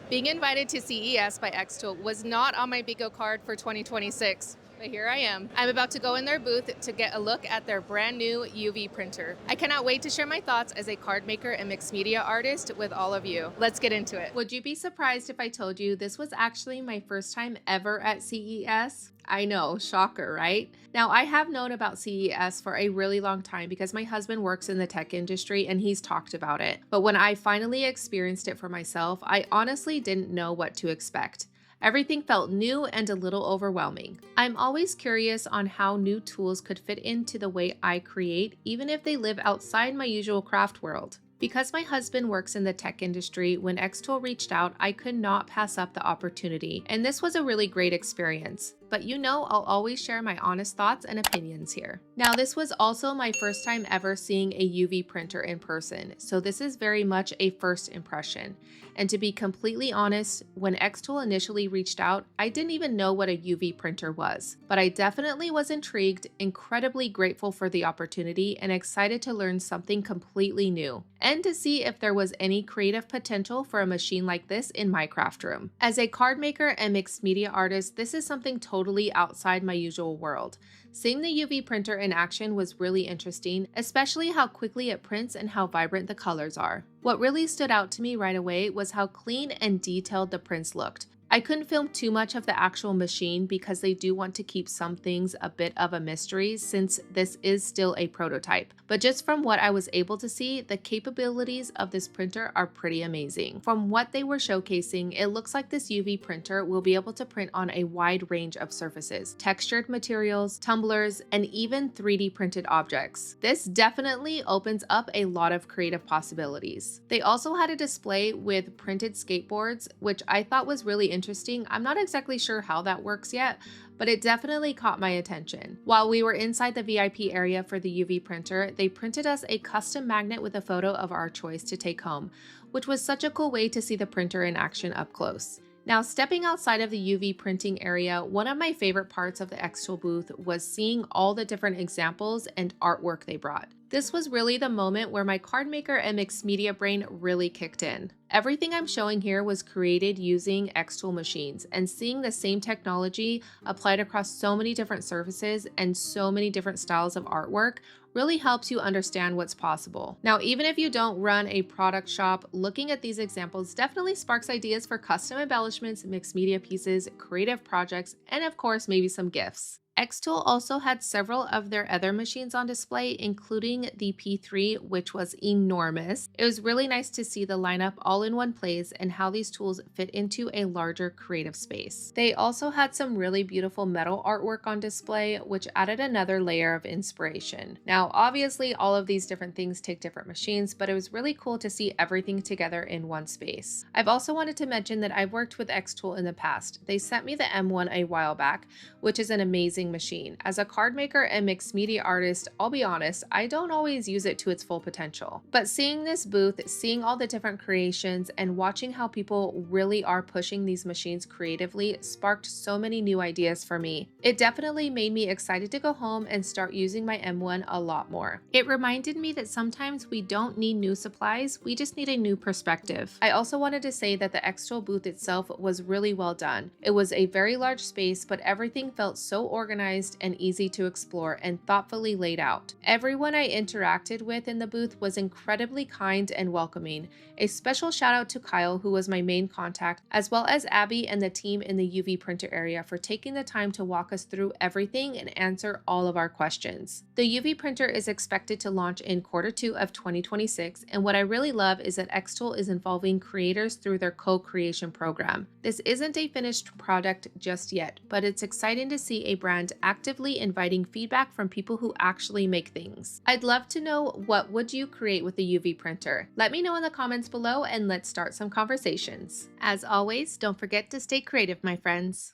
Being invited to CES by xTool was not on my bingo card for 2026. But here I am. I'm about to go in their booth to get a look at their brand new UV printer. I cannot wait to share my thoughts as a card maker and mixed media artist with all of you. Let's get into it. Would you be surprised if I told you this was actually my first time ever at CES? I know, shocker, right? Now, I have known about CES for a really long time because my husband works in the tech industry and he's talked about it. But when I finally experienced it for myself, I honestly didn't know what to expect. Everything felt new and a little overwhelming. I'm always curious on how new tools could fit into the way I create, even if they live outside my usual craft world. Because my husband works in the tech industry, when xTool reached out, I could not pass up the opportunity, and this was a really great experience. But you know, I'll always share my honest thoughts and opinions here. Now, this was also my first time ever seeing a UV printer in person, so this is very much a first impression. And to be completely honest, when xTool initially reached out, I didn't even know what a UV printer was. But I definitely was intrigued, incredibly grateful for the opportunity, and excited to learn something completely new, and to see if there was any creative potential for a machine like this in my craft room. As a card maker and mixed media artist, this is something totally outside my usual world. Seeing the UV printer in action was really interesting, especially how quickly it prints and how vibrant the colors are. What really stood out to me right away was how clean and detailed the prints looked. I couldn't film too much of the actual machine because they do want to keep some things a bit of a mystery since this is still a prototype. But just from what I was able to see, the capabilities of this printer are pretty amazing. From what they were showcasing, it looks like this UV printer will be able to print on a wide range of surfaces, textured materials, tumblers, and even 3D printed objects. This definitely opens up a lot of creative possibilities. They also had a display with printed skateboards, which I thought was really interesting. I'm not exactly sure how that works yet, but it definitely caught my attention. While we were inside the VIP area for the UV printer, they printed us a custom magnet with a photo of our choice to take home, which was such a cool way to see the printer in action up close. Now, stepping outside of the UV printing area, one of my favorite parts of the xTool booth was seeing all the different examples and artwork they brought. This was really the moment where my card maker and mixed media brain really kicked in. Everything I'm showing here was created using xTool machines, and seeing the same technology applied across so many different surfaces and so many different styles of artwork really helps you understand what's possible. Now, even if you don't run a product shop, looking at these examples definitely sparks ideas for custom embellishments, mixed media pieces, creative projects, and of course, maybe some gifts. xTool also had several of their other machines on display, including the P3, which was enormous. It was really nice to see the lineup all in one place and how these tools fit into a larger creative space. They also had some really beautiful metal artwork on display, which added another layer of inspiration. Now, obviously, all of these different things take different machines, but it was really cool to see everything together in one space. I've also wanted to mention that I've worked with xTool in the past. They sent me the M1 a while back, which is an amazing machine. As a card maker and mixed media artist, I'll be honest, I don't always use it to its full potential. But seeing this booth, seeing all the different creations, and watching how people really are pushing these machines creatively sparked so many new ideas for me. It definitely made me excited to go home and start using my M1 a lot more. It reminded me that sometimes we don't need new supplies, we just need a new perspective. I also wanted to say that the xTool booth itself was really well done. It was a very large space, but everything felt so organized and easy to explore and thoughtfully laid out. Everyone I interacted with in the booth was incredibly kind and welcoming. A special shout out to Kyle, who was my main contact, as well as Abby and the team in the UV printer area for taking the time to walk us through everything and answer all of our questions. The UV printer is expected to launch in Q2 of 2026, and what I really love is that xTool is involving creators through their co-creation program. This isn't a finished product just yet, but it's exciting to see a brand actively inviting feedback from people who actually make things. I'd love to know, what would you create with a UV printer? Let me know in the comments below and let's start some conversations. As always, don't forget to stay creative, my friends.